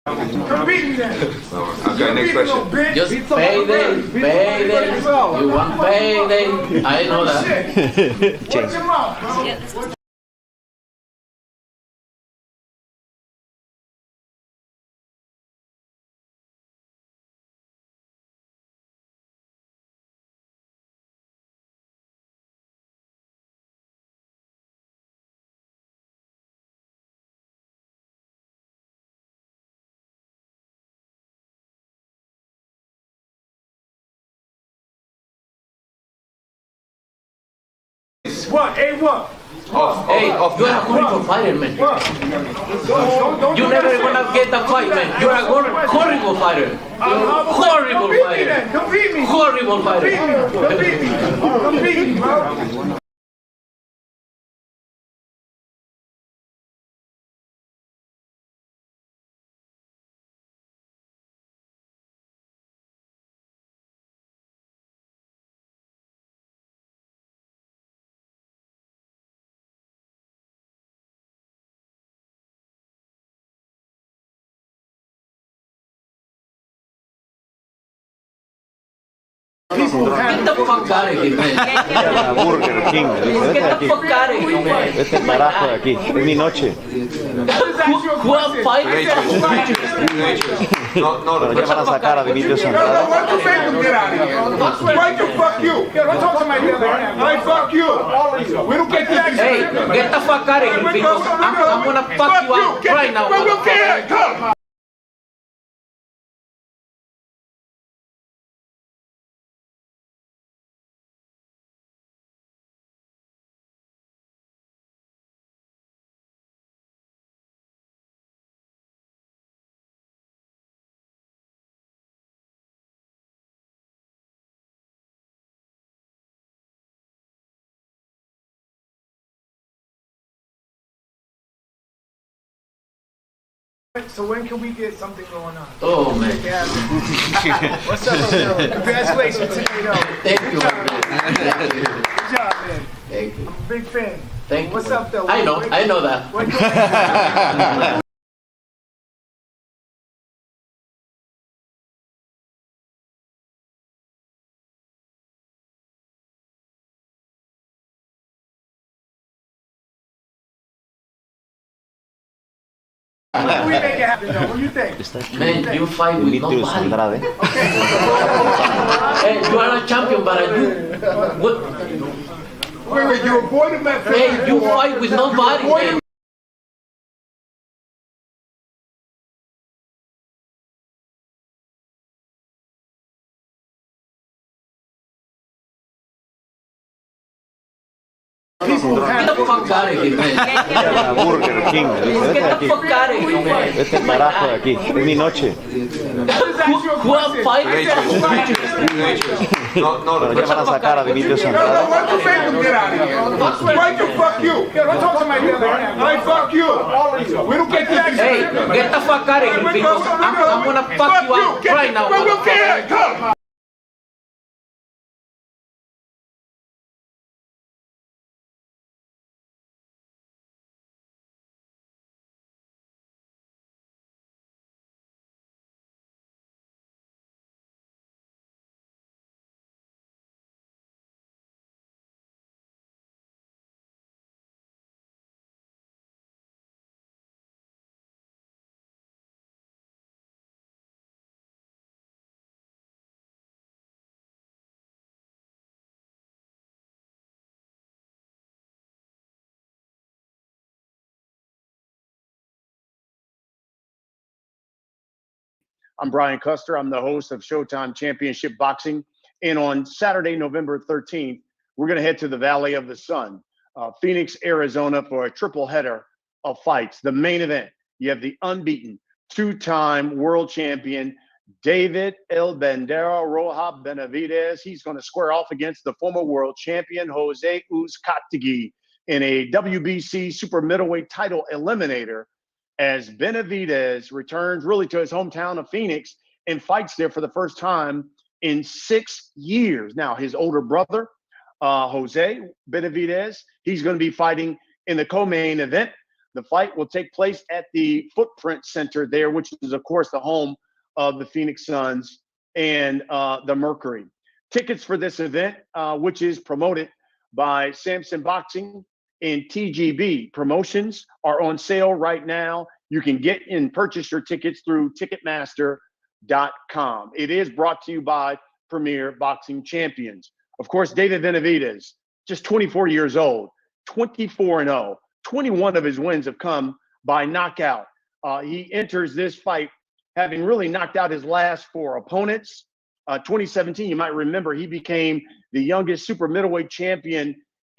Competing then. Okay, next question. Just payday. You want payday? I know that. What's your mouth, bro? What? Hey, what? Hey, you're a horrible fighter, man. You never gonna get the fight, man. You're a horrible fighter. Horrible fighter. Compete me. Horrible fighter. Compete me, bro. Get the fuck out of here, man. Burger King, Get the fuck out of here, man. este carajo de aquí, es mi noche. Who am fighting? Pero ya van a sacar a Dimitrios Andrade. Why don't you make him get out of here? Why you fuck you? Yeah, don't talk to my brother. I fuck you. We don't get that. Hey, get the fuck out of here, because I'm gonna fuck you out right now. Come. So when can we get something going on? Oh, man. Yeah. What's up, bro? Congratulations, Tomato. Thank you, man. Good job, man. Thank you. I'm a big fan. Thank you. What's up, though? I know that. What do we make it happen, though? What do you think? Man, you fight with Dimitrios nobody. Andrade. Hey, you are a champion, but what? Wait, you avoided my Hey, you fight with nobody, man. Get the fuck out of here, man. Burger King, este de Get the aquí, fuck out of here, man. este carajo de aquí, es mi noche. Who am fighting? Pero ya van a sacar a Dimitrios Andrade. Why don't you make him get out of here? Why you fuck you? Yeah, don't talk to my brother. I fuck you. We don't get that. Hey, get the fuck out of here, because I'm gonna fuck you out right now. Come. I'm Brian Custer. I'm the host of Showtime Championship Boxing. And on Saturday, November 13th, we're going to head to the Valley of the Sun, Phoenix, Arizona, for a triple header of fights. The main event, you have the unbeaten two-time world champion, David El Bandera Roja Benavidez. He's going to square off against the former world champion, Jose UZCATEGUI, in a WBC super middleweight title eliminator, as Benavidez returns really to his hometown of Phoenix and fights there for the first time in 6 years. Now, his older brother, Jose Benavidez, he's going to be fighting in the co-main event. The fight will take place at the Footprint Center there, which is, of course, the home of the Phoenix Suns and the Mercury. Tickets for this event, which is promoted by Samson Boxing and TGB Promotions, are on sale right now. You can get and purchase your tickets through Ticketmaster.com. It is brought to you by Premier Boxing Champions. Of course, David Benavidez, just 24 years old, 24-0. 21 of his wins have come by knockout. He enters this fight having really knocked out his last 4 opponents. 2017, you might remember, he became the youngest super middleweight champion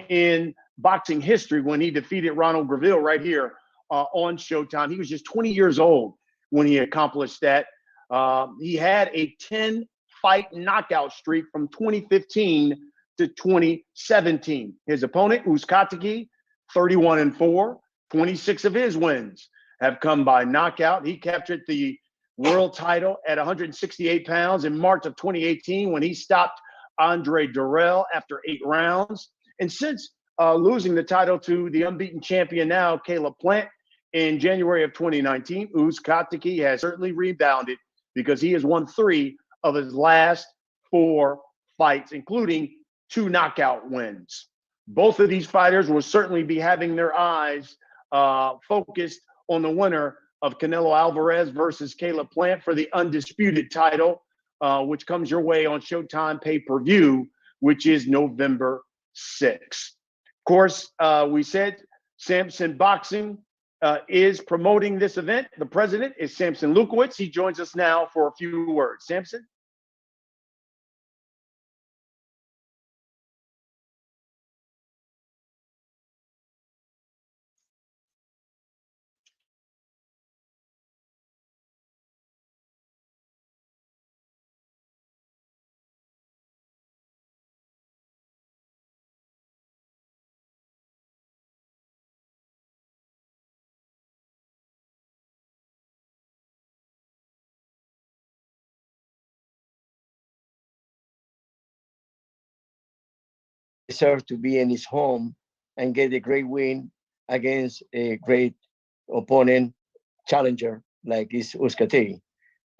in boxing history when he defeated Ronald Graville right here on Showtime. He was just 20 years old when he accomplished that. He had a 10-fight knockout streak from 2015 to 2017. His opponent, UZCATEGUI, 31-4. 26 of his wins have come by knockout. He captured the world title at 168 pounds in March of 2018 when he stopped Andre Durrell after 8 rounds. And since losing the title to the unbeaten champion now, Caleb Plant, in January of 2019, UZCATEGUI has certainly rebounded because he has won 3 of his last 4 fights, including 2 knockout wins. Both of these fighters will certainly be having their eyes focused on the winner of Canelo Alvarez versus Caleb Plant for the undisputed title, which comes your way on Showtime pay-per-view, which is November 6th. Of course, we said Samson Boxing is promoting this event. The president is Samson Lukowitz. He joins us now for a few words. Samson? Deserve to be in his home and get a great win against a great opponent, challenger like is UZCATEGUI.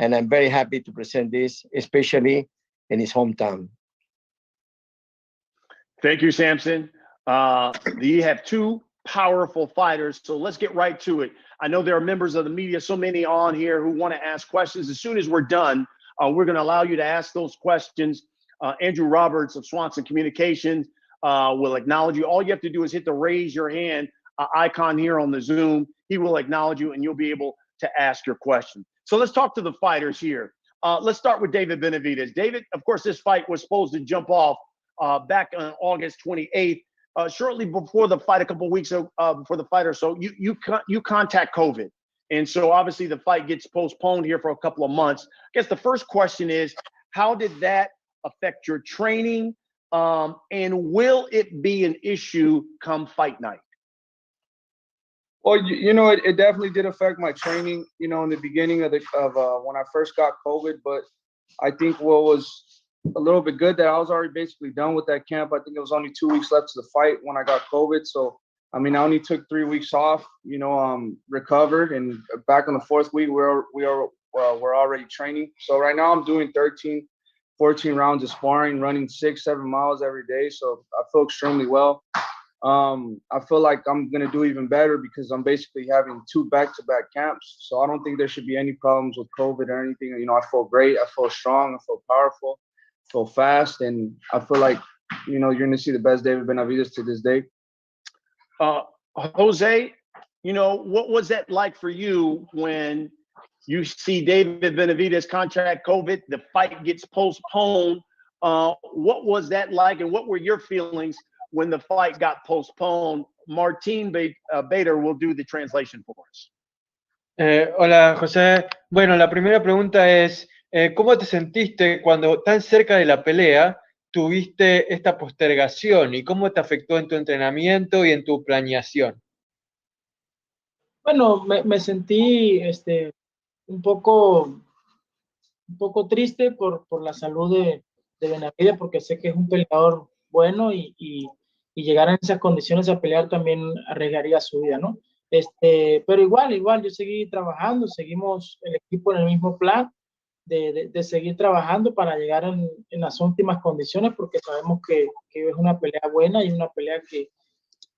And I'm very happy to present this, especially in his hometown. Thank you, Samson. You have 2 powerful fighters, so let's get right to it. I know there are members of the media, so many on here who want to ask questions. As soon as we're done, we're going to allow you to ask those questions. Andrew Roberts of Swanson Communications will acknowledge you. All you have to do is hit the raise your hand icon here on the Zoom. He will acknowledge you and you'll be able to ask your question. So let's talk to the fighters here. Let's start with David Benavidez. David, of course, this fight was supposed to jump off back on August 28th, shortly before the fight, a couple of weeks before the fight or so. You contact COVID. And so obviously the fight gets postponed here for a couple of months. I guess the first question is, how did that affect your training, and will it be an issue come fight night? Well, it definitely did affect my training, in the beginning of when I first got COVID. But I think what was a little bit good that I was already basically done with that camp. I think it was only 2 weeks left to the fight when I got COVID. So, I only took 3 weeks off, recovered, and back on the 4th week, we're already training. So right now I'm doing 14 rounds of sparring, running 6-7 miles every day. So I feel extremely well. I feel like I'm going to do even better because I'm basically having 2 back-to-back camps. So I don't think there should be any problems with COVID or anything. I feel great. I feel strong. I feel powerful. I feel fast. And I feel like, you're going to see the best David Benavidez to this day. Jose, what was that like for you when you see David Benavidez contract COVID, the fight gets postponed? What was that like, and what were your feelings when the fight got postponed? Martin Bader will do the translation for us. Hola, José. Bueno, la primera pregunta es, ¿cómo te sentiste cuando tan cerca de la pelea tuviste esta postergación y cómo te afectó en tu entrenamiento y en tu planeación? Bueno, me sentí un poco triste por la salud de Benavidez, porque sé que es un peleador bueno y llegar en esas condiciones a pelear también arriesgaría su vida, ¿no? Pero igual, yo seguí trabajando, seguimos el equipo en el mismo plan de seguir trabajando para llegar en las últimas condiciones, porque sabemos que es una pelea buena y una pelea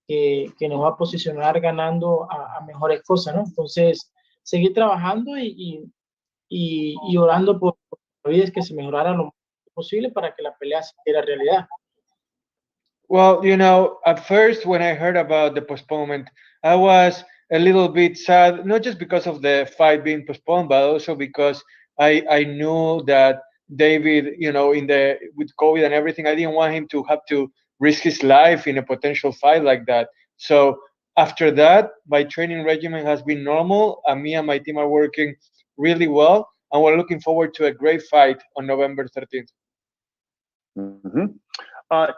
que nos va a posicionar ganando a mejores cosas, ¿no? Entonces, seguir trabajando y orando por Benavidez que se mejorara lo más posible para que la pelea se hiciera realidad. Well, you know, at first when I heard about the postponement, I was a little bit sad, not just because of the fight being postponed, but also because I knew that David, you know, with COVID and everything, I didn't want him to have to risk his life in a potential fight like that. So after that, my training regimen has been normal, and me and my team are working really well, and we're looking forward to a great fight on November 13th.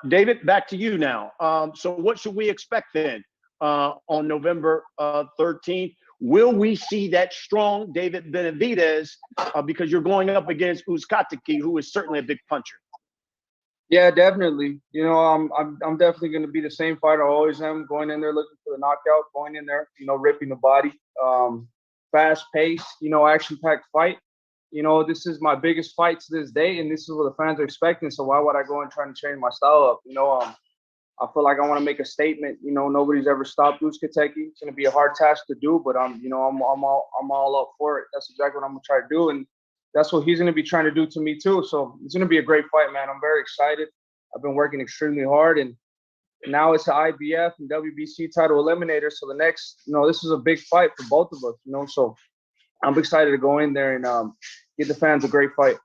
David, back to you now. So what should we expect then on November 13th? Will we see that strong David Benavidez because you're going up against UZCATEGUI, who is certainly a big puncher? Yeah, definitely. You know, I'm definitely going to be the same fighter I always am, going in there looking for the knockout, going in there, you know, ripping the body, fast pace, you know, action-packed fight. You know, this is my biggest fight to this day, and this is what the fans are expecting. So why would I go and try to change my style up? You know, I feel like I want to make a statement. You know, nobody's ever stopped UZCATEGUI. It's going to be a hard task to do, but I'm all up for it. That's exactly what I'm going to try to do, and that's what he's going to be trying to do to me too. So it's going to be a great fight, man. I'm very excited. I've been working extremely hard, and now it's an IBF and WBC title eliminator. So the next, you know, this is a big fight for both of us. You know, so I'm excited to go in there and give the fans a great fight.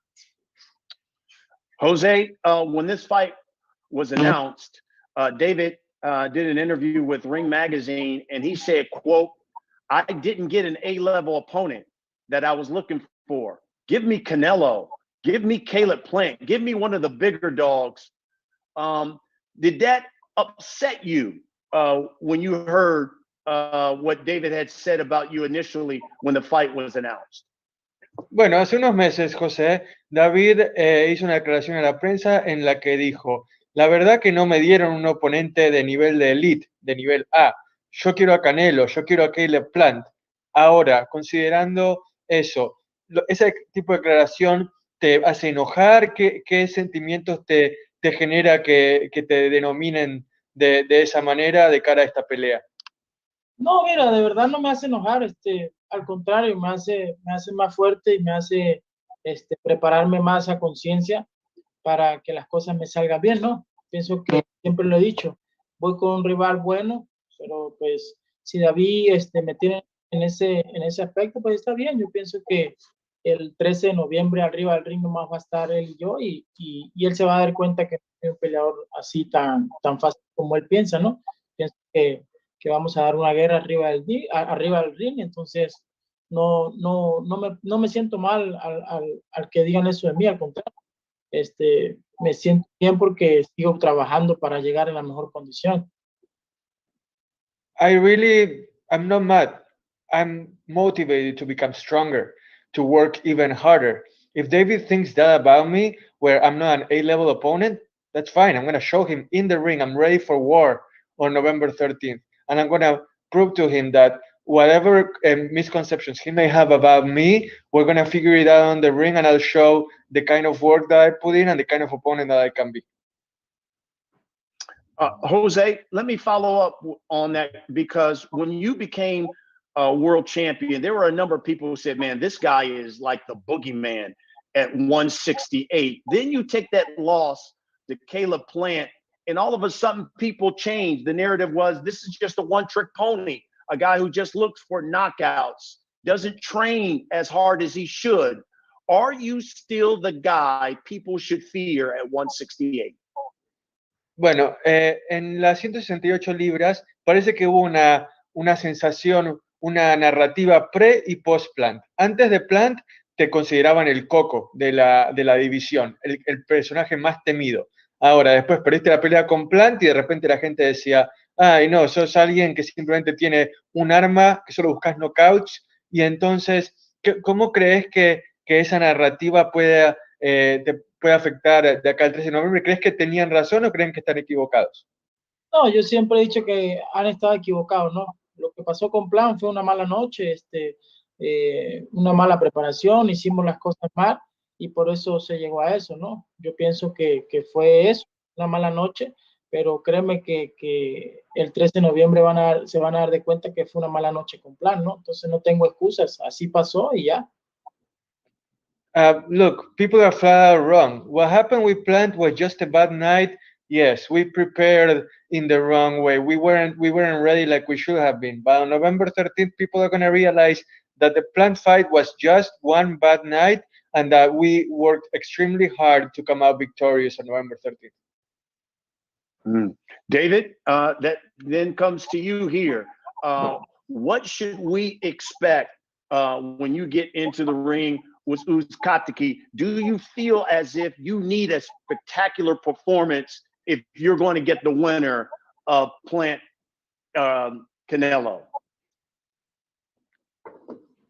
Jose, when this fight was announced, David did an interview with Ring Magazine, and he said, quote, "I didn't get an A-level opponent that I was looking for. Give me Canelo. Give me Caleb Plant. Give me one of the bigger dogs." Did that upset you when you heard what David had said about you initially when the fight was announced? Bueno, hace unos meses, José, David hizo una declaración a la prensa en la que dijo, la verdad que no me dieron un oponente de nivel de elite, de nivel A. Yo quiero a Canelo, yo quiero a Caleb Plant. Ahora, considerando eso, ese tipo de declaración te hace enojar, ¿qué sentimientos te genera que te denominen de esa manera de cara a esta pelea? No, mira, de verdad no me hace enojar, al contrario, me hace más fuerte y me hace prepararme más a conciencia para que las cosas me salgan bien, ¿no? Pienso que siempre lo he dicho, voy con un rival bueno, pero pues si David me tiene en ese aspecto, pues está bien. Yo pienso que el 13 de noviembre arriba del ring nomás va a estar él y yo, y él se va a dar cuenta que no es un peleador así tan fácil como él piensa, ¿no? Pienso que vamos a dar una guerra arriba del ring, entonces no me siento mal al que digan eso de mí, al contrario, me siento bien porque sigo trabajando para llegar en la mejor condición. I'm not mad. I'm motivated to become stronger, to work even harder. If David thinks that about me, where I'm not an A-level opponent, that's fine. I'm going to show him in the ring I'm ready for war on November 13th. And I'm going to prove to him that whatever misconceptions he may have about me, we're going to figure it out on the ring, and I'll show the kind of work that I put in and the kind of opponent that I can be. Jose, let me follow up on that, because when you became a world champion, there were a number of people who said, man, this guy is like the boogeyman at 168. Then you take that loss to Caleb Plant, and all of a sudden people changed. The narrative was, this is just a one-trick pony, a guy who just looks for knockouts, doesn't train as hard as he should. Are you still the guy people should fear at 168? Bueno, en las 168 libras parece que hubo una sensación, una narrativa pre y post Plant. Antes de Plant te consideraban el coco de la división, el personaje más temido. Ahora, después perdiste la pelea con Plant y de repente la gente decía, ay no, sos alguien que simplemente tiene un arma, que solo buscas knockouts. Y entonces, ¿cómo crees que esa narrativa te puede afectar de acá al 13 de noviembre? ¿Crees que tenían razón o creen que están equivocados? No, yo siempre he dicho que han estado equivocados, ¿no? Lo que que pasó con Plan fue una mala noche, una mala preparación, hicimos las cosas mal y por eso se llegó a eso, ¿no? Yo pienso que fue eso, una mala noche, pero créeme que el 13 de noviembre se van a dar de cuenta que fue una mala noche con Plan, ¿no? Entonces no tengo excusas, así pasó y ya. Look, people are flat out wrong. What happened with Plant was just a bad night. Yes, we prepared in the wrong way. We weren't ready like we should have been. But on November 13th, people are gonna realize that the Plant fight was just one bad night, and that we worked extremely hard to come out victorious on November 13th. David, that then comes to you here. What should we expect when you get into the ring with UZCATEGUI? Do you feel as if you need a spectacular performance if you're going to get the winner of Plant Canelo?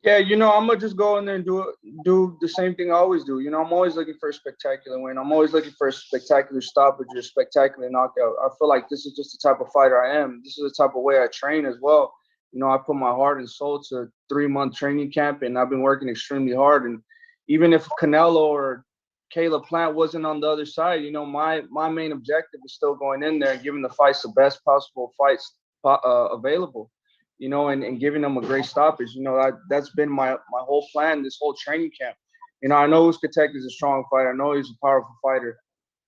Yeah, you know, I'm gonna just go in there and do the same thing I always do. You know, I'm always looking for a spectacular win. I'm always looking for a spectacular stoppage or a spectacular knockout. I feel like this is just the type of fighter I am. This is the type of way I train as well. You know, I put my heart and soul to a 3-month training camp, and I've been working extremely hard. And even if Canelo or Caleb Plant wasn't on the other side, you know, my main objective is still going in there and giving the fights the best possible fights available. You know, and giving them a great stoppage. You know, that's been my whole plan, this whole training camp. You know, I know UZCATEGUI is a strong fighter. I know he's a powerful fighter,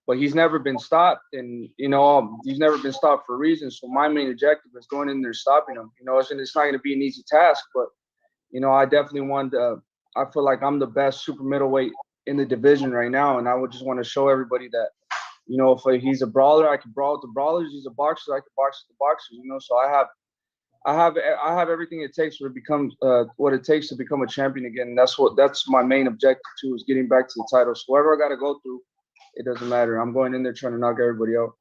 but he's never been stopped. And, you know, he's never been stopped for a reason. So my main objective is going in there stopping him. You know, it's not going to be an easy task, but, you know, I definitely want to, I feel like I'm the best super middleweight in the division right now. And I would just want to show everybody that, you know, if he's a brawler, I can brawl with the brawlers. He's a boxer, I can box with the boxers, you know. So I have everything it takes to become what it takes to become a champion again. And that's my main objective too, is getting back to the title. So whatever I got to go through, it doesn't matter. I'm going in there trying to knock everybody out.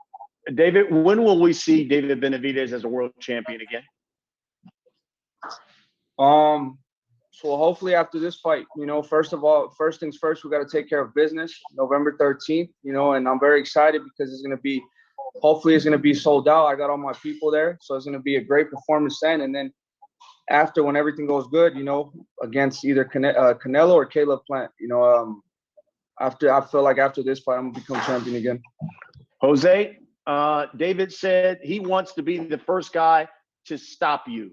David, when will we see David Benavidez as a world champion again? So hopefully after this fight, you know, first things first, we got to take care of business. November 13th, you know, and I'm very excited because hopefully it's going to be sold out. I got all my people there. So it's going to be a great performance then. And then after, when everything goes good, you know, against either Canelo or Caleb Plant, you know, I feel like after this fight, I'm going to become champion again. Jose, David said he wants to be the first guy to stop you.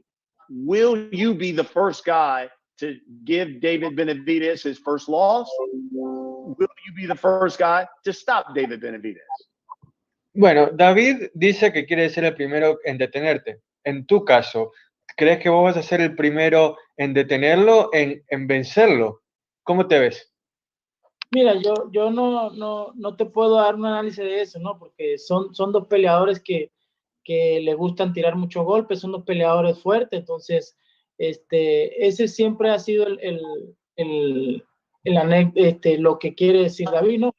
Will you be the first guy to give David Benavidez his first loss? Will you be the first guy to stop David Benavidez? Bueno, David dice que quiere ser el primero en detenerte. En tu caso, ¿crees que vos vas a ser el primero en detenerlo, en vencerlo? ¿Cómo te ves? Mira, yo no te puedo dar un análisis de eso, ¿no? Porque son dos peleadores que le gustan tirar muchos golpes, son dos peleadores fuertes, entonces ese siempre ha sido lo que quiere decir David, ¿no?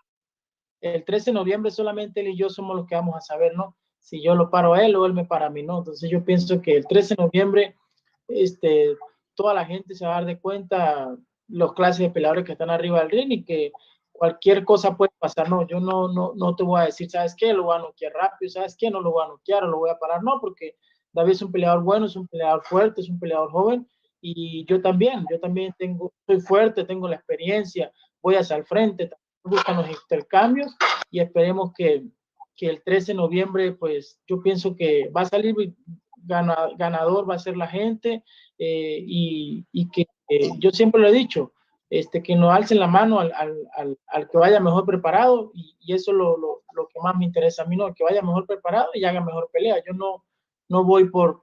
El 13 de noviembre solamente él y yo somos los que vamos a saber, ¿no? Si yo lo paro a él o él me para a mí, ¿no? Entonces yo pienso que el 13 de noviembre toda la gente se va a dar de cuenta los clases de peleadores que están arriba del ring y que cualquier cosa puede pasar, ¿no? Yo no te voy a decir, ¿sabes qué? Lo voy a noquear rápido, ¿sabes qué? No lo voy a noquear o lo voy a parar, no, porque David es un peleador bueno, es un peleador fuerte, es un peleador joven y yo también soy fuerte, tengo la experiencia, voy hacia el frente, buscan los intercambios y esperemos que el 13 de noviembre, pues yo pienso que va a salir ganador, va a ser la gente y que yo siempre lo he dicho, que no alcen la mano al que vaya mejor preparado y eso es lo que más me interesa a mí, ¿no? Que vaya mejor preparado y haga mejor pelea. Yo no voy por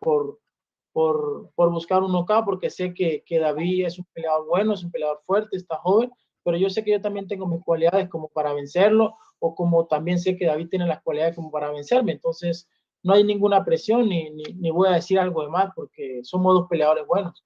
buscar un knockout porque sé que David es un peleador bueno, es un peleador fuerte, está joven, pero yo sé que yo también tengo mis cualidades como para vencerlo o como también sé que David tiene las cualidades como para vencerme. Entonces no hay ninguna presión ni voy a decir algo de más porque somos dos peleadores buenos.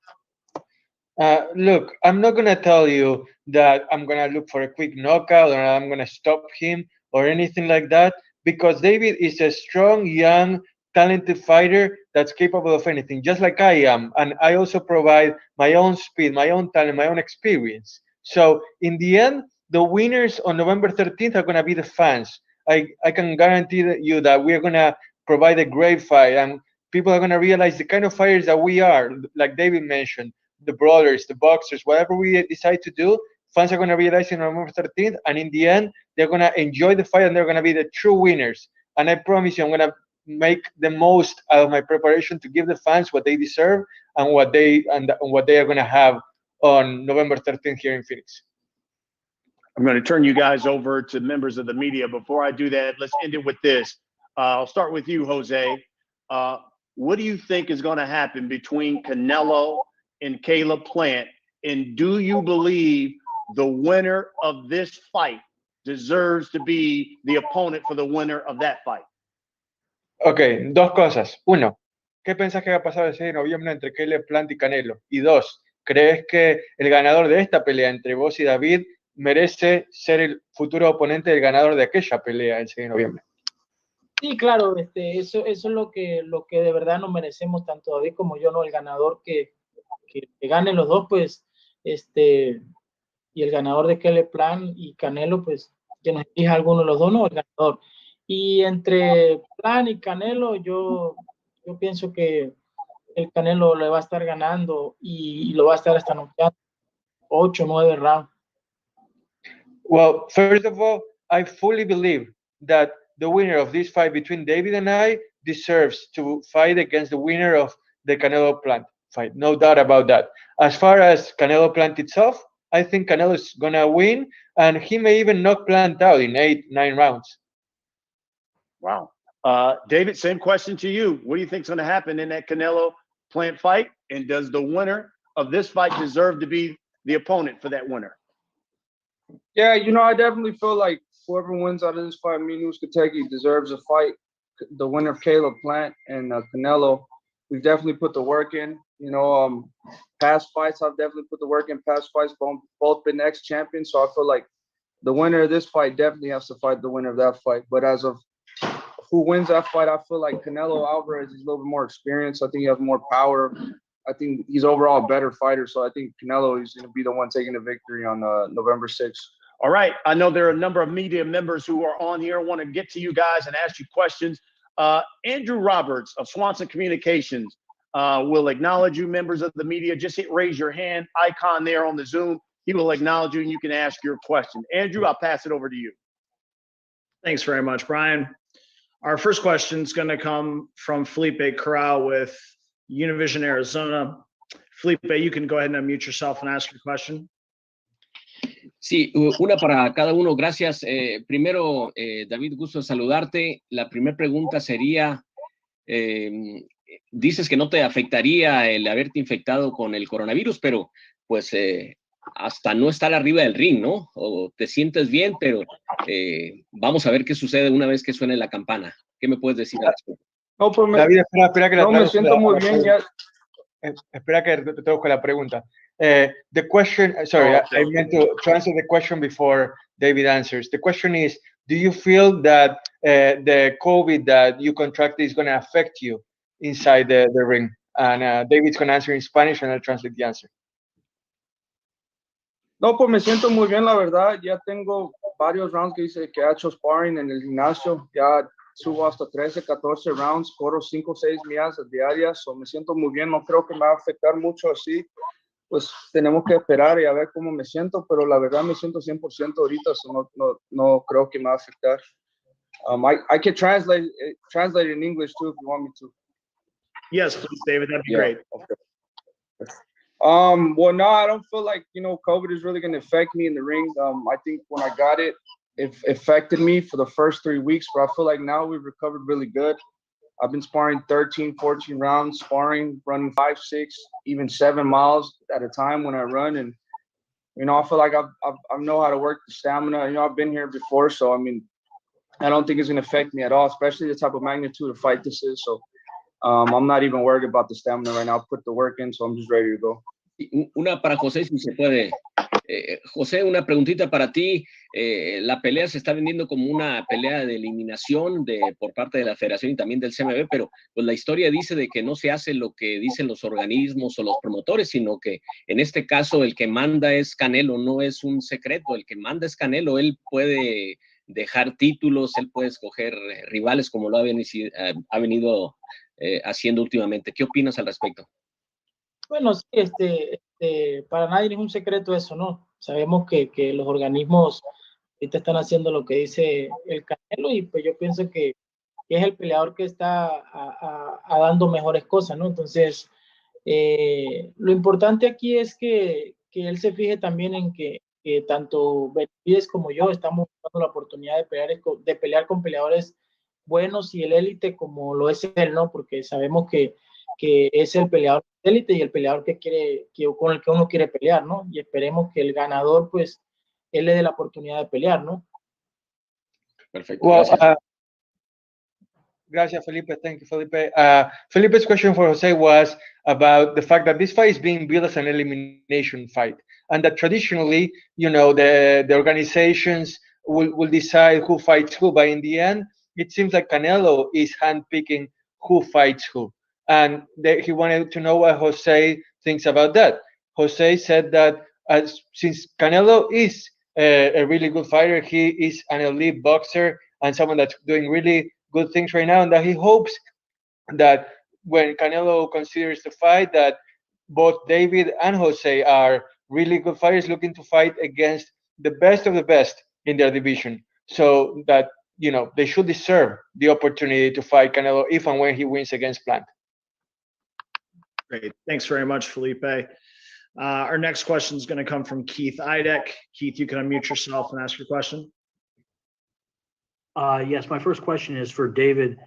Look, I'm not going to tell you that I'm going to look for a quick knockout or I'm going to stop him or anything like that, because David is a strong, young, talented fighter that's capable of anything, just like I am. And I also provide my own speed, my own talent, my own experience. So in the end, the winners on November 13th are going to be the fans. I can guarantee you that we are going to provide a great fight. And people are going to realize the kind of fighters that we are, like David mentioned, the brothers, the boxers, whatever we decide to do, fans are going to realize in November 13th, and in the end, they're going to enjoy the fight and they're going to be the true winners. And I promise you, I'm going to make the most out of my preparation to give the fans what they deserve and what they are going to have on November 13th here in Phoenix. I'm going to turn you guys over to members of the media. Before I do that, let's end it with this. I'll start with you, Jose. What do you think is going to happen between Canelo and Caleb Plant? And do you believe the winner of this fight deserves to be the opponent for the winner of that fight? Ok, dos cosas. Uno, ¿qué pensás que va a pasar el 6 de noviembre entre Caleb Plant y Canelo? Y dos, ¿crees que el ganador de esta pelea entre vos y David merece ser el futuro oponente del ganador de aquella pelea el 6 de noviembre? Sí, claro, eso es lo que de verdad nos merecemos, tanto David como yo, ¿no? El ganador que ganen los dos, pues, y el ganador de Caleb Plant y Canelo, pues, que nos elija alguno de los dos, ¿no? El ganador. Y entre Plant y Canelo, yo pienso que el Canelo le va a estar ganando y lo va a estar hasta noqueando 8, 9 rounds. Well, first of all, I fully believe that the winner of this fight between David and I deserves to fight against the winner of the Canelo Plant fight. No doubt about that. As far as Canelo Plant itself, I think Canelo is going to win, and he may even knock Plant out in 8, 9 rounds. Wow. David, same question to you. What do you think is going to happen in that Canelo Plant fight? And does the winner of this fight deserve to be the opponent for that winner? Yeah, you know, I definitely feel like whoever wins out of this fight, me and UZCATEGUI, deserves a fight. The winner of Caleb Plant and Canelo, we've definitely put the work in. You know, past fights, I've definitely put the work in. Past fights, both been ex-champions. So I feel like the winner of this fight definitely has to fight the winner of that fight. But as of who wins that fight, I feel like Canelo Alvarez is a little bit more experienced. I think he has more power. I think he's overall a better fighter. So I think Canelo is going to be the one taking the victory on November 6th. All right. I know there are a number of media members who are on here. I want to get to you guys and ask you questions. Andrew Roberts of Swanson Communications will acknowledge you, members of the media. Just hit raise your hand icon there on the Zoom. He will acknowledge you and you can ask your question. Andrew, I'll pass it over to you. Thanks very much, Brian. Our first question is going to come from Felipe Corral with Univision Arizona. Felipe, you can go ahead and unmute yourself and ask your question. Sí, una para cada uno. Gracias. Primero, David, gusto de saludarte. La primera pregunta sería, dices que no te afectaría el haberte infectado con el coronavirus, pero pues hasta no estar arriba del ring, ¿no? O te sientes bien, pero vamos a ver qué sucede una vez que suene la campana. ¿Qué me puedes decir al respecto? No, pues David, espera que no me siento muy bien ya. Espera que te traduzca la pregunta. The question, sorry, I meant to answer the question before David answers. The question is, do you feel that the COVID that you contracted is going to affect you inside the ring? And David's going to answer in Spanish and I'll translate the answer. No, pues me siento muy bien, la verdad. Ya tengo varios rounds que hice, que he hecho sparring en el gimnasio. Ya subo hasta 13, 14 rounds, corro 5, 6 millas diarias. So me siento muy bien, no creo que me va a afectar mucho así. Pues tenemos que esperar y a ver cómo me siento, pero la verdad me siento 100% ahorita, so no creo que me va a afectar. I can translate in English too if you want me to. Yes, please, David, that'd be great. Okay. Well, no, I don't feel like, COVID is really going to affect me in the ring. I think when I got it, it affected me for the first 3 weeks, but I feel like now we've recovered really good. I've been sparring 13, 14 rounds, running 5, 6, even 7 miles at a time when I run. And, I feel like I know how to work the stamina. I've been here before. So, I don't think it's going to affect me at all, especially the type of magnitude of fight this is. So, I'm not even worried about the stamina right now. I put the work in, so I'm just ready to go. Una para José, si se puede. José, una preguntita para ti. La pelea se está vendiendo como una pelea de eliminación por parte de la federación y también del CMB, pero pues la historia dice de que no se hace lo que dicen los organismos o los promotores, sino que en este caso el que manda es Canelo, no es un secreto, el que manda es Canelo. Él puede dejar títulos, él puede escoger rivales como lo ha venido haciendo últimamente. ¿Qué opinas al respecto? Bueno, sí, para nadie es un secreto eso, ¿no? Sabemos que los organismos ahorita están haciendo lo que dice el Canelo y pues yo pienso que es el peleador que está dando mejores cosas, ¿no? Entonces, lo importante aquí es que él se fije también en que tanto Benavidez como yo estamos dando la oportunidad de pelear con peleadores buenos y el élite como lo es él, ¿no? Porque sabemos que es el peleador élite y el peleador con el que uno quiere pelear, ¿no? Y esperemos que el ganador, pues, él le dé la oportunidad de pelear, ¿no? Perfecto, Well, gracias. Gracias, Felipe. Thank you, Felipe. Felipe's question for Jose was about the fact that this fight is being built as an elimination fight, and that traditionally, you know, the organizations will decide who fights who. But in the end, it seems like Canelo is handpicking who fights who, and he wanted to know what Jose thinks about that. Jose said that since Canelo is a really good fighter, he is an elite boxer and someone that's doing really good things right now, and that he hopes that when Canelo considers the fight, that both David and Jose are really good fighters looking to fight against the best of the best in their division, so that, you know, they should deserve the opportunity to fight Canelo if and when he wins against Plant. Great. Thanks very much, Felipe. Our next question is going to come from Keith Idek. Keith, you can unmute yourself and ask your question. Yes, my first question is for David.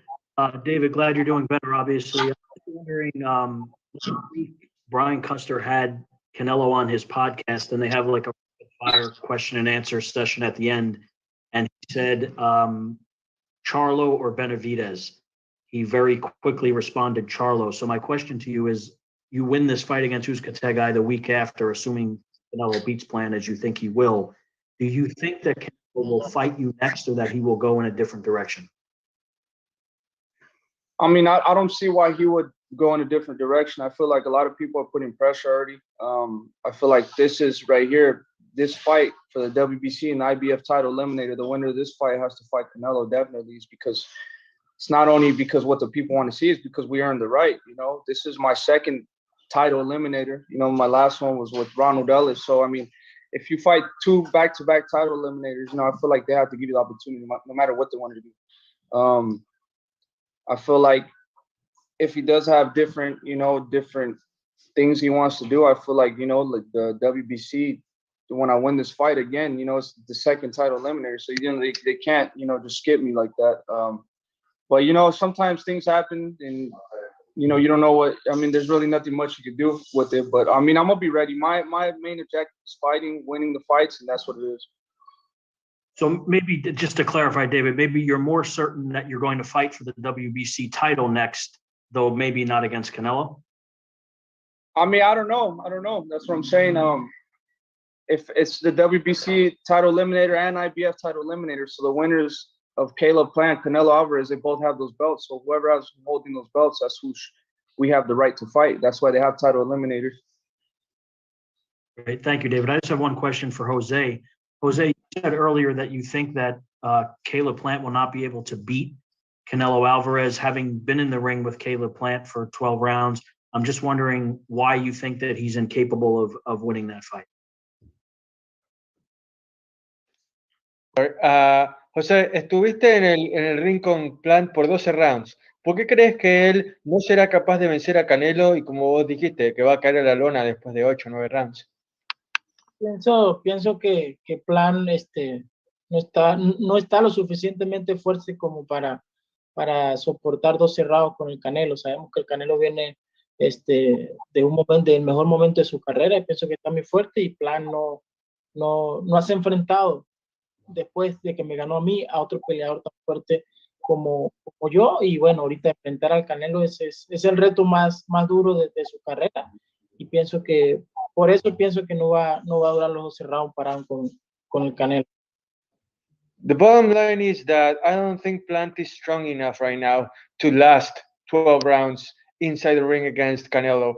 David, glad you're doing better, obviously. I'm wondering, last week, Brian Custer had Canelo on his podcast, and they have like a fire question and answer session at the end. And he said, Charlo or Benavidez. He very quickly responded, Charlo. So my question to you is, you win this fight against UZCATEGUI the week after, assuming Canelo beats Plant as you think he will. Do you think that Canelo will fight you next, or that he will go in a different direction? I mean, I don't see why he would go in a different direction. I feel like a lot of people are putting pressure already. I feel like this is right here, this fight for the WBC and IBF title eliminator. The winner of this fight has to fight Canelo, definitely. Is because it's not only because what the people want to see, it's because we earned the right. You know, this is my second title eliminator. You know, my last one was with Ronald Ellis. So, I mean, if you fight two back-to-back title eliminators, you know, I feel like they have to give you the opportunity no matter what they want to do. I feel like if he does have different things he wants to do, I feel like, you know, like the WBC, when I win this fight again, you know, it's the second title eliminator. So, you know, they can't, you know, just skip me like that. But, you know, sometimes things happen and, you know, you don't know what, I mean, there's really nothing much you can do with it. But, I mean, I'm going to be ready. My main objective is fighting, winning the fights, and that's what it is. So maybe just to clarify, David, maybe you're more certain that you're going to fight for the WBC title next, though maybe not against Canelo? I mean, I don't know. That's what I'm saying. If it's the WBC title eliminator and IBF title eliminator, so the winners of Caleb Plant, Canelo Alvarez, they both have those belts. So whoever else is holding those belts, that's who we have the right to fight. That's why they have title eliminators. Great. Thank you, David. I just have one question for Jose. Jose, you said earlier that you think that Caleb Plant will not be able to beat Canelo Alvarez, having been in the ring with Caleb Plant for 12 rounds. I'm just wondering why you think that he's incapable of winning that fight. José, estuviste en el ring con Plant por 12 rounds. ¿Por qué crees que él no será capaz de vencer a Canelo y, como vos dijiste, que va a caer a la lona después de 8 o 9 rounds? Pienso que Plant no está lo suficientemente fuerte como para soportar 12 rounds con el Canelo. Sabemos que el Canelo viene del mejor momento de su carrera y pienso que está muy fuerte, y Plant no se ha enfrentado después de que me ganó a mí a otro peleador tan fuerte como yo, y bueno, ahorita enfrentar al Canelo es el reto más duro de su carrera, y por eso pienso que no va a durar los 12 rounds parados con el Canelo. The bottom line is that I don't think Plant is strong enough right now to last 12 rounds inside the ring against Canelo.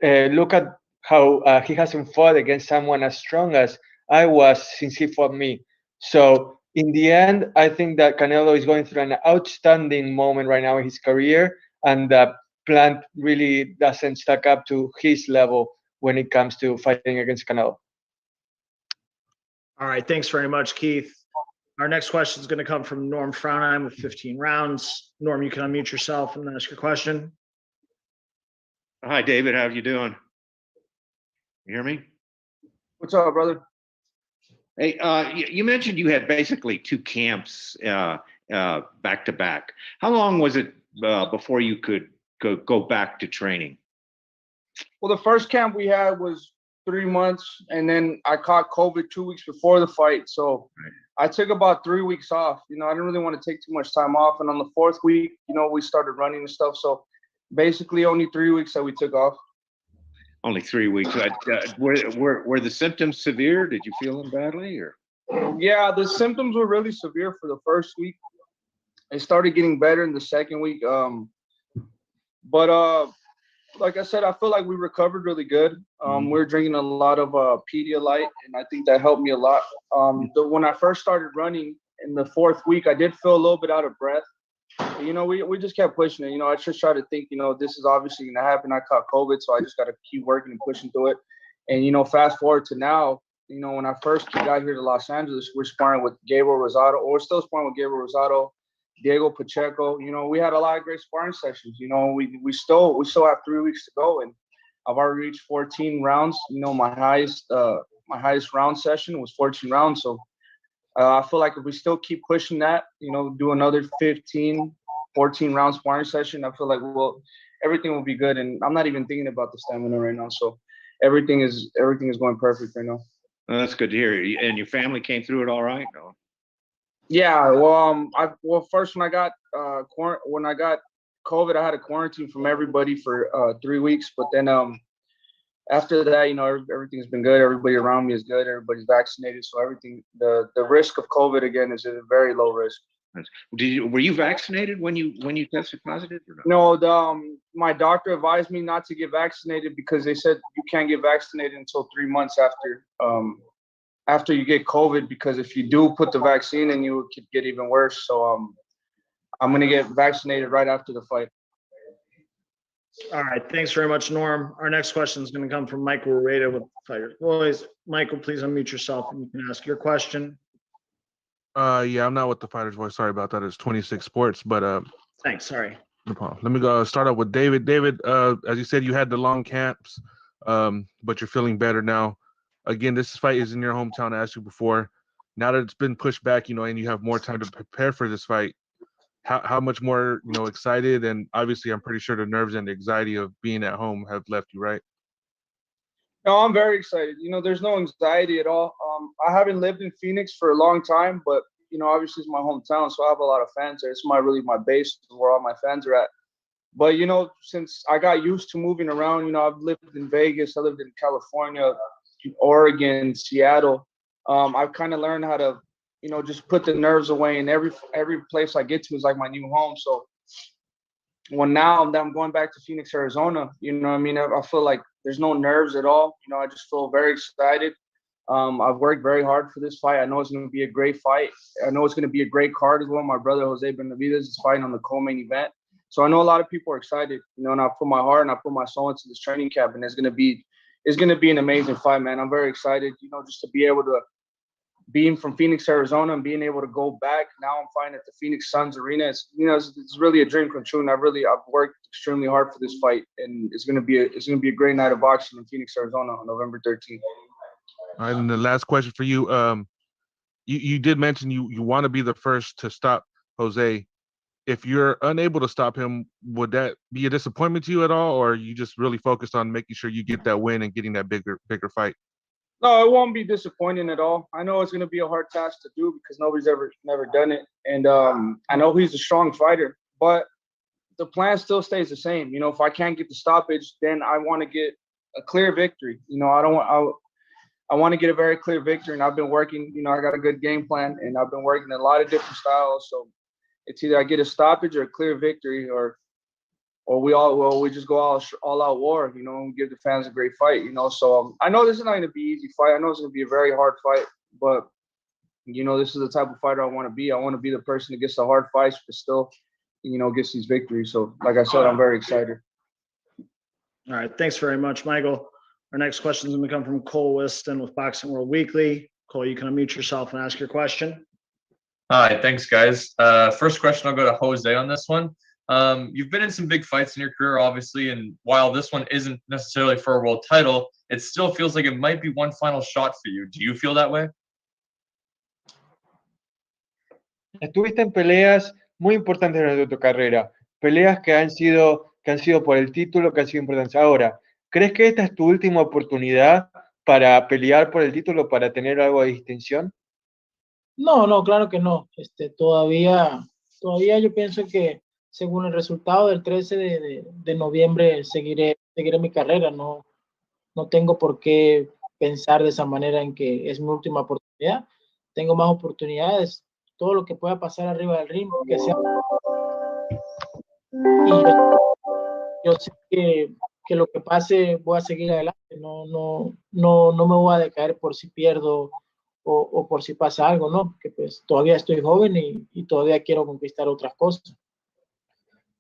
Look at how he hasn't fought against someone as strong as I was since he fought me. So in the end, I think that Canelo is going through an outstanding moment right now in his career. and the plant really doesn't stack up to his level when it comes to fighting against Canelo. All right, thanks very much, Keith. Our next question is going to come from Norm Fraunheim with 15 rounds. Norm, you can unmute yourself and ask your question. Hi, David. How you doing? You hear me? What's up, brother? Hey, you mentioned you had basically 2 camps back to back. How long was it before you could go back to training? Well, the first camp we had was 3 months, and then I caught COVID 2 weeks before the fight. So I took about 3 weeks off. You know, I didn't really want to take too much time off. And on the 4th week, you know, we started running and stuff. So basically only 3 weeks that we took off. Only 3 weeks. Were the symptoms severe? Did you feel them badly, or? Yeah, the symptoms were really severe for the first week. It started getting better in the second week. But like I said, I feel like we recovered really good. We're drinking a lot of Pedialyte, and I think that helped me a lot. When I first started running in the 4th week, I did feel a little bit out of breath. You know, we just kept pushing it. You know, I just tried to think, you know, this is obviously going to happen. I caught COVID, so I just got to keep working and pushing through it. And, you know, fast forward to now, you know, when I first got here to Los Angeles, we're sparring with Gabriel Rosado, or we're still sparring with Gabriel Rosado, Diego Pacheco. You know, we had a lot of great sparring sessions. You know, we still have 3 weeks to go, and I've already reached 14 rounds. You know, my highest round session was 14 rounds. So I feel like if we still keep pushing that, you know, do another 14 round sparring session, I feel like everything will be good. And I'm not even thinking about the stamina right now. So everything is going perfect right now. Well, that's good to hear. And your family came through it all right? No? Yeah, well, first when I got COVID, I had a quarantine from everybody for 3 weeks. But then after that, you know, everything's been good. Everybody around me is good. Everybody's vaccinated, so everything. The risk of COVID again is a very low risk. Were you vaccinated when you tested positive or not? No, my doctor advised me not to get vaccinated because they said you can't get vaccinated until 3 months after you get COVID, because if you do put the vaccine in, you could get even worse. So I'm gonna get vaccinated right after the fight. All right, thanks very much, Norm. Our next question is going to come from Michael Rueda with Fighters Boys. Michael, please unmute yourself and you can ask your question. Yeah, I'm not with the Fighters Voice. Sorry about that. It's 26 Sports, but thanks. Sorry. No problem. Let me go start out with David. David, as you said, you had the long camps, but you're feeling better now. Again, this fight is in your hometown. I asked you before. Now that it's been pushed back, you know, and you have more time to prepare for this fight, how much more, you know, excited? And obviously, I'm pretty sure the nerves and the anxiety of being at home have left you, right? No, I'm very excited. You know, there's no anxiety at all. I haven't lived in Phoenix for a long time, but, you know, obviously it's my hometown, so I have a lot of fans there. It's really my base where all my fans are at. But, you know, since I got used to moving around, you know, I've lived in Vegas, I lived in California, Oregon, Seattle. I've kind of learned how to, you know, just put the nerves away, and every place I get to is like my new home. So now that I'm going back to Phoenix, Arizona, you know what I mean? I feel like there's no nerves at all. You know, I just feel very excited. I've worked very hard for this fight. I know it's going to be a great fight. I know it's going to be a great card as well. My brother, Jose BENAVIDEZ, is fighting on the co-main event. So I know a lot of people are excited, you know, and I put my heart and I put my soul into this training camp, and it's going to be an amazing fight, man. I'm very excited, you know, just to be able to, being from Phoenix, Arizona, and being able to go back. Now I'm fighting at the Phoenix Suns Arena. It's, you know, it's really a dream come true, and I've worked extremely hard for this fight, and it's gonna be a great night of boxing in Phoenix, Arizona on November 13th. All right, and the last question for you. You did mention you want to be the first to stop Jose. If you're unable to stop him, would that be a disappointment to you at all, or are you just really focused on making sure you get that win and getting that bigger fight? No, it won't be disappointing at all. I know it's going to be a hard task to do because nobody's never done it. And I know he's a strong fighter, but the plan still stays the same. You know, if I can't get the stoppage, then I want to get a clear victory. You know, I want to get a very clear victory, and I've been working, you know, I got a good game plan, and I've been working a lot of different styles. So it's either I get a stoppage or a clear victory, or we just go all out war, you know, and give the fans a great fight, you know. So I know this is not going to be an easy fight. I know it's going to be a very hard fight, but, you know, this is the type of fighter I want to be. I want to be the person that gets the hard fights, but still, gets these victories. So like I said, I'm very excited. All right, thanks very much, Michael. Our next question is going to come from Cole Whiston with Boxing World Weekly. Cole, you can unmute yourself and ask your question. Hi, thanks, guys. First question, I'll go to Jose on this one. You've been in some big fights in your career, obviously, and while this one isn't necessarily for a world title, it still feels like it might be one final shot for you. Do you feel that way? Estuviste en peleas muy importantes durante tu carrera, peleas que han sido por el título, que han sido importantes. Ahora, ¿crees que esta es tu última oportunidad para pelear por el título, para tener algo de distinción? No, claro que no. Todavía yo pienso que según el resultado del 13 de noviembre seguiré mi carrera. No tengo por qué pensar de esa manera en que es mi última oportunidad. Tengo más oportunidades. Todo lo que pueda pasar arriba del ring, que sea. Y yo sé que lo que pase voy a seguir adelante. No me voy a decaer por si pierdo o por si pasa algo, ¿no? Que pues todavía estoy joven y todavía quiero conquistar otras cosas.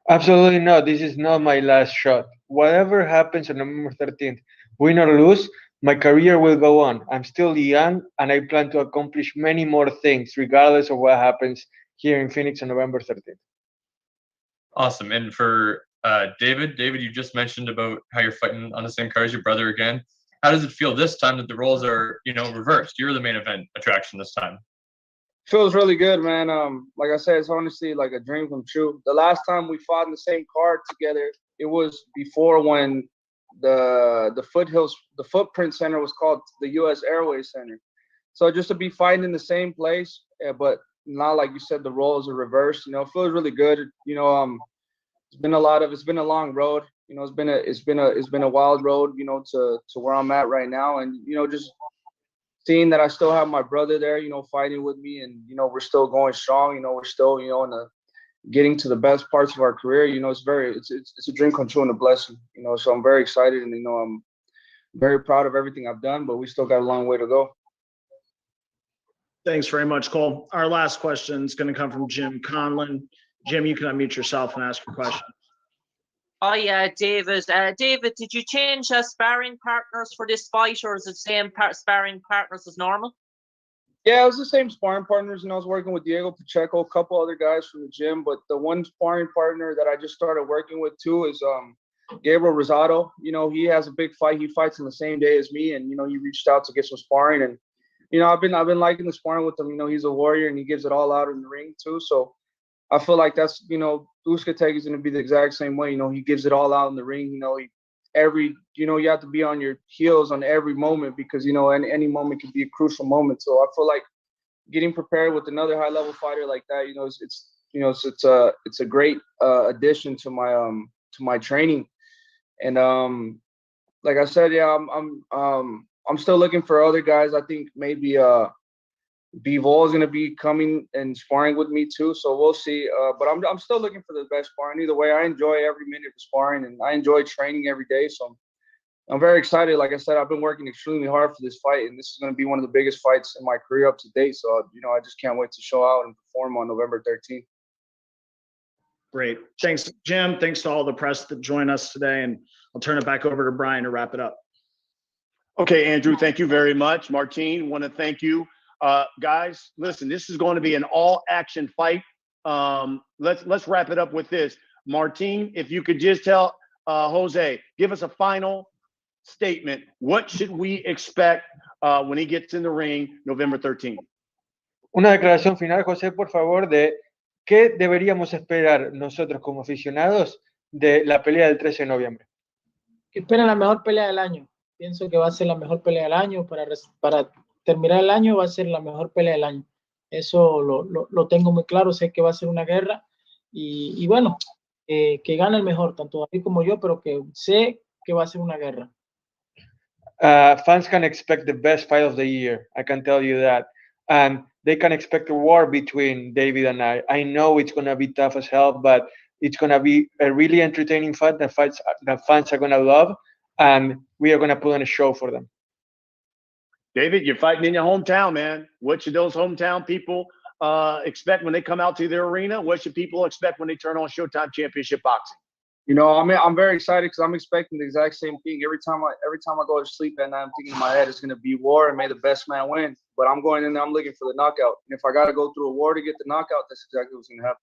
Absolutely not. This is not my last shot. Whatever happens on November 13th, win or lose, my career will go on. I'm still young and I plan to accomplish many more things regardless of what happens here in Phoenix on November 13th. Awesome. And for David, you just mentioned about how you're fighting on the same card as your brother again. How does it feel this time that the roles are, reversed? You're the main event attraction this time. Feels really good, man. Like I said, it's honestly like a dream come true. The last time we fought in the same card together, it was before when the Footprint Center was called the U.S. Airways Center. So just to be fighting in the same place, but not like you said, the roles are reversed. It feels really good. It's been a long road. It's been a wild road. To where I'm at right now, and just seeing that I still have my brother there, fighting with me, and we're still going strong. We're still in the getting to the best parts of our career. It's a dream come true and a blessing. So I'm very excited, and I'm very proud of everything I've done, but we still got a long way to go. Thanks very much, Cole. Our last question is going to come from Jim Conlon. Jim, you can unmute yourself and ask your question. Hi, David. David, did you change sparring partners for this fight, or is it the same sparring partners as normal? Yeah, it was the same sparring partners, and I was working with Diego Pacheco, a couple other guys from the gym, but the one sparring partner that I just started working with too is Gabriel Rosado. He has a big fight. He fights on the same day as me, and he reached out to get some sparring, and I've been liking the sparring with him. He's a warrior and he gives it all out in the ring too. So I feel like that's UZCATEGUI is going to be the exact same way. He gives it all out in the ring. You have to be on your heels on every moment because any moment can be a crucial moment. So I feel like getting prepared with another high level fighter like that, it's a great addition to my training. And like I said, yeah, I'm still looking for other guys. I think maybe B-Vol is going to be coming and sparring with me too, so we'll see. But I'm still looking for the best sparring. Either way, I enjoy every minute of sparring, and I enjoy training every day. So I'm very excited. Like I said, I've been working extremely hard for this fight, and this is going to be one of the biggest fights in my career up to date. So I just can't wait to show out and perform on November 13th. Great. Thanks, Jim. Thanks to all the press that joined us today, and I'll turn it back over to Brian to wrap it up. Okay, Andrew, thank you very much. Martine, want to thank you. Guys, listen, this is going to be an all-action fight. Let's wrap it up with this. Martine, if you could just tell Jose, give us a final statement. What should we expect when he gets in the ring November 13th? Una declaración final, José, por favor, de qué deberíamos esperar nosotros como aficionados de la pelea del 13 de noviembre. Que esperen la mejor pelea del año. Pienso que va a ser la mejor pelea del año. Para terminar el año va a ser la mejor pelea del año. Eso lo tengo muy claro. Sé que va a ser una guerra. Y bueno, que gane el mejor, tanto David como yo, pero que sé que va a ser una guerra. Fans can expect the best fight of the year. I can tell you that. And they can expect a war between David and I. I know it's going to be tough as hell, but it's going to be a really entertaining fight that fans are going to love. And we are going to put on a show for them. David, you're fighting in your hometown, man. What should those hometown people expect when they come out to their arena? What should people expect when they turn on Showtime Championship Boxing? You know, I'm very excited because I'm expecting the exact same thing. Every time I go to sleep at night, I'm thinking in my head it's going to be war and may the best man win. But I'm going in there, I'm looking for the knockout. And if I got to go through a war to get the knockout, that's exactly what's going to happen.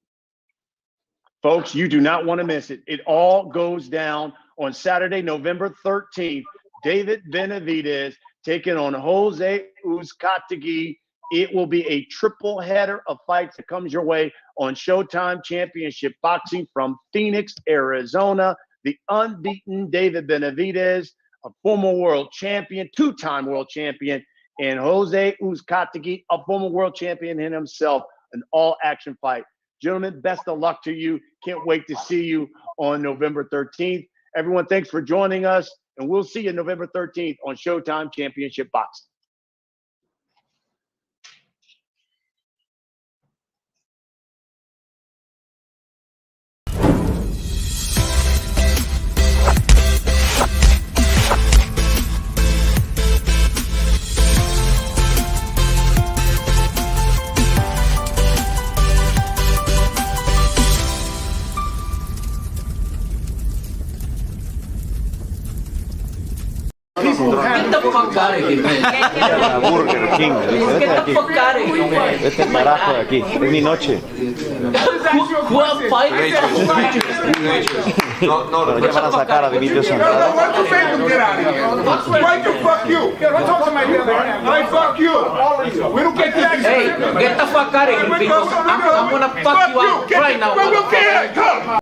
Folks, you do not want to miss it. It all goes down on Saturday, November 13th. David Benavidez taking on Jose UZCATEGUI. It will be a triple header of fights that comes your way on Showtime Championship Boxing from Phoenix, Arizona. The unbeaten David Benavidez, a former world champion, two-time world champion, and Jose UZCATEGUI, a former world champion in himself, an all-action fight. Gentlemen, best of luck to you. Can't wait to see you on November 13th. Everyone, thanks for joining us, and we'll see you November 13th on Showtime Championship Boxing. Get the fuck out of here, man. Burger King. Vete de Get the aquí. fuck out of here, man. Vete carajo de aquí. Es mi noche. Who am fighting? Pero ya van a sacar a Dimitrios Andrade. Why don't you make them get out of here? Why you fuck you? Don't talk to my brother. I fuck you. We don't get that. Hey, get the fuck out of here because I'm gonna fuck you out right now, Well, motherfucker. come.